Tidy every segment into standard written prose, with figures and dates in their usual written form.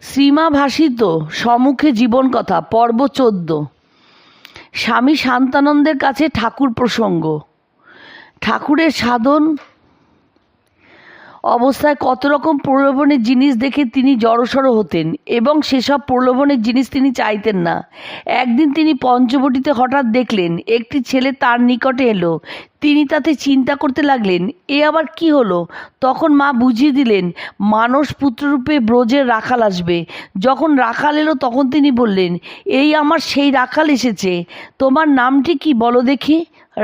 শ্রীমা ভাসিত সম্মুখে জীবন কথা পর্ব 14। স্বামী শান্তানন্দের কাছে ঠাকুর প্রসঙ্গ। ঠাকুরের সাধন অবস্থায় কত রকম প্রলোভনের জিনিস দেখে তিনি জড়সড় হতেন এবং সেসব প্রলোভনের জিনিস তিনি চাইতেন না। একদিন তিনি পঞ্চবটিতে হঠাৎ দেখলেন একটি ছেলে তার নিকটে এলো। তিনি তাতে চিন্তা করতে লাগলেন, এ আবার কি হলো? তখন মা বুঝিয়ে দিলেন, মানস পুত্ররূপে ব্রজের রাখাল আসবে। যখন রাখাল এলো তখন তিনি বললেন, এই আমার সেই রাখাল এসেছে। তোমার নামটি কি বলো দেখি?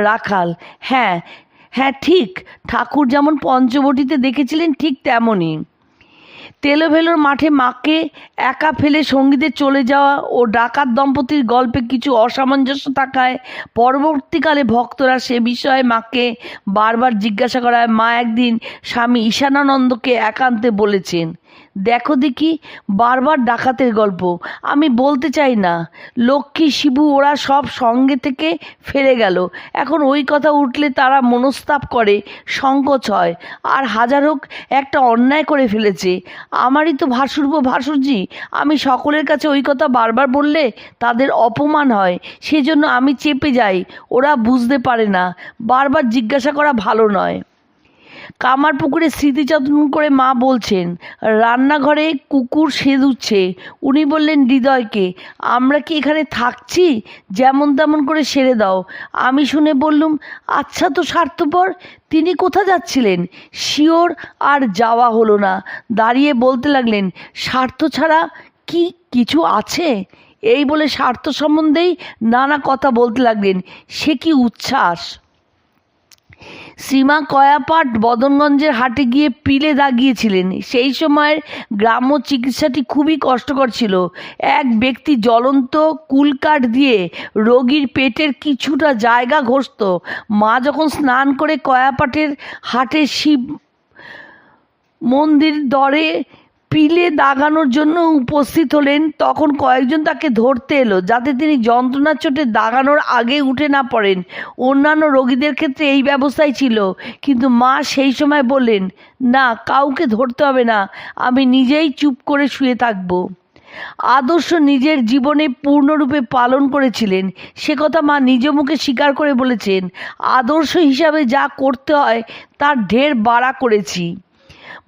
রাখাল। হ্যাঁ হ্যাঁ, ঠিক ঠাকুর যেমন পঞ্চবটিতে দেখেছিলেন ঠিক তেমনই। তেলোভেলোর মাঠে মাকে একা ফেলে সঙ্গীতে চলে যাওয়া ও ডাকাত দম্পতির গল্পে কিছু অসামঞ্জস্য থাকায় পরবর্তীকালে ভক্তরা সে বিষয়ে মাকে বারবার জিজ্ঞাসা করায় মা একদিন স্বামী ঈশানানন্দকে একান্তে বলেছেন, দেখো দেখি বারবার ডাকাতের গল্প। আমি বলতে চাই না, লক্ষ্মী শিবু ওরা সব সঙ্গে থেকে ফেলে গেল। এখন ওই কথা উঠলে তারা মনস্তাপ করে, সংকোচ হয়। আর হাজার হোক একটা অন্যায় করে ফেলেছে। আমারই তো ভাসুরজি, আমি সকলের কাছে ওই কথা বারবার বললে তাদের অপমান হয়, সেজন্য আমি চেপে যাই। ওরা বুঝতে পারে না, বারবার জিজ্ঞাসা করা ভালো নয়। কামারপুকুরে স্মৃতিচারণ করে মা বলছেন, রান্নাঘরে কুকুর সেঁধুচ্ছে। উনি বললেন হৃদয়কে, আমরা কি এখানে থাকছি? যেমন তেমন করে সেরে দাও। আমি শুনে বললুম, আচ্ছা তো স্বার্থপর। তিনি কোথা যাচ্ছিলেন? শিওর আর যাওয়া হলো না। দাঁড়িয়ে বলতে লাগলেন, স্বার্থ ছাড়া কি কিছু আছে? এই বলে স্বার্থ সম্বন্ধেই নানা কথা বলতে লাগলেন। সে কি উচ্ছ্বাস! শ্রীমা কয়াপাট বদনগঞ্জের হাটে গিয়ে পিলে দাগিয়েছিলেন। সেই সময়ের গ্রাম্য চিকিৎসাটি খুবই কষ্টকর ছিল। এক ব্যক্তি জ্বলন্ত কুলকাঠ দিয়ে রোগীর পেটের কিছুটা জায়গা ঘষত। মা যখন স্নান করে কয়াপাটের হাটে শিব মন্দির দরে পিলে দাগানোর জন্য উপস্থিত হলেন, তখন কয়েকজন তাকে ধরতে এলো যাতে তিনি যন্ত্রণার চোটে দাগানোর আগে উঠে না পড়েন। অন্যান্য রোগীদের ক্ষেত্রে এই ব্যবস্থাই ছিল, কিন্তু মা সেই সময় বললেন, না, কাউকে ধরতে হবে না, আমি নিজেই চুপ করে শুয়ে থাকব। আদর্শ নিজের জীবনে পূর্ণরূপে পালন করেছিলেন, সে কথা মা নিজ মুখে স্বীকার করে বলেছেন। আদর্শ হিসাবে যা করতে হয় তার ঢের বাড়া করেছি।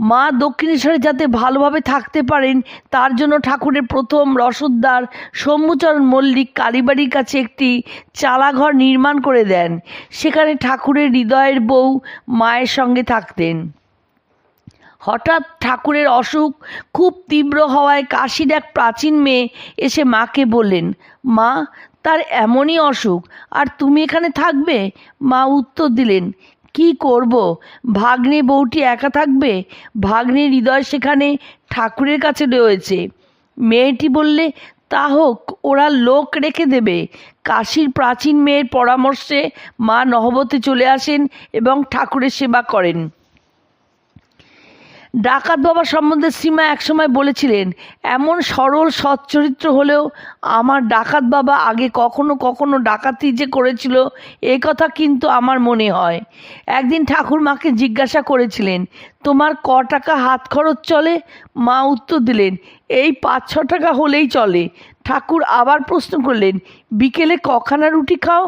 মা দক্ষিণেশ্বরে যাতে ভালোভাবে থাকতে পারেন তার জন্য ঠাকুরের প্রথম রসদদার শম্ভুচরণ মল্লিক কালীবাড়ির কাছে একটি চালাঘর নির্মাণ করে দেন। সেখানে ঠাকুরের হৃদয়ের বউ মায়ের সঙ্গে থাকতেন। হঠাৎ ঠাকুরের অসুখ খুব তীব্র হওয়ায় কাশীর এক প্রাচীন মেয়ে এসে মাকে বললেন, মা, তার এমনই অসুখ, আর তুমি এখানে থাকবে? মা উত্তর দিলেন, কি করব, ভাগ্নে বউটি একা থাকবে? ভাগ্নের হৃদয় সেখানে ঠাকুরের কাছে রয়েছে। মেয়েটি বললে, তা হোক, ওরা লোক রেখে দেবে। কাশীর প্রাচীন মেয়ের পরামর্শে মা নহবতে চলে আসেন এবং ঠাকুরের সেবা করেন। ডাকাত বাবা সম্বন্ধে শ্রীমা একসময় বলেছিলেন, এমন সরল সচ্চরিত্র হলেও আমার ডাকাত বাবা আগে কখনো কখনো ডাকাতি যে করেছিল এ কথা কিন্তু আমার মনে হয়। একদিন ঠাকুর মাকে জিজ্ঞাসা করেছিলেন, তোমার ক টাকা হাত খরচ চলে? মা উত্তর দিলেন, এই 5-6 টাকা হলেই চলে। ঠাকুর আবার প্রশ্ন করলেন, বিকেলে কখানা রুটি খাও?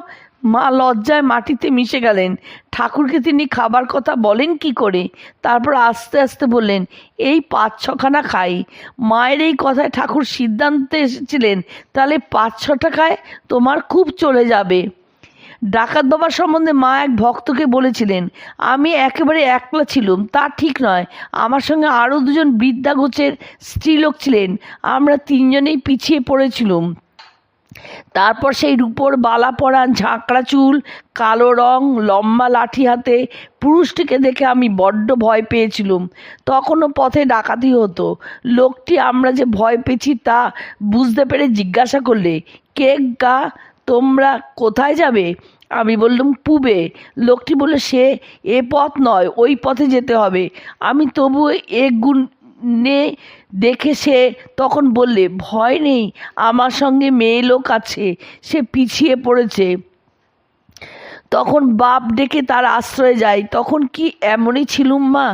মা লজ্জায় মাটিতে মিশে গেলেন। ঠাকুরকে তিনি খাবার কথা বলেন কি করে? তারপর আস্তে আস্তে বললেন, এই 5-6খানা খাই। মায়ের এই কথায় ঠাকুর সিদ্ধান্তে এসেছিলেন, তাহলে 5-6 টাকায় তোমার খুব চলে যাবে। ডাকাত বাবার সম্বন্ধে মা এক ভক্তকে বলেছিলেন, আমি একেবারে একলা ছিলুম, তা ঠিক নয়। আমার সঙ্গে আরও 2জন বৃদ্ধা গোছের স্ত্রীলোক ছিলেন। আমরা 3জনেই পিছিয়ে পড়েছিলুম। তারপর সেই রূপোর বালা পরান, ঝাঁকড়া চুল, কালো রং, লম্বা লাঠি হাতে পুরুষটিকে দেখে আমি বড্ড ভয় পেয়েছিলুম। তখনও পথে ডাকাতি হতো। লোকটি আমরা যে ভয় পেয়েছি তা বুঝতে পেরে জিজ্ঞাসা করলে, কে গা, তোমরা কোথায় যাবে? আমি বললাম, পূবে। লোকটি বলল, সে এ পথ নয়, ওই পথে যেতে হবে। আমি তবু নে দেখে সে তখন বললে, ভয় নেই, আমার সঙ্গে মেয়ে লোক আছে, সে পিছিয়ে পড়েছে। তখন বাপ ডেকে তার আশ্রয়ে যায়। তখন কি এমনই ছিলুম মা,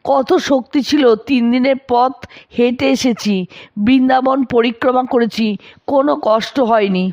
কত শক্তি ছিল। 3 দিনের পথ হেঁটে এসেছি, বৃন্দাবন পরিক্রমা করেছি, কোনো কষ্ট হয়নি।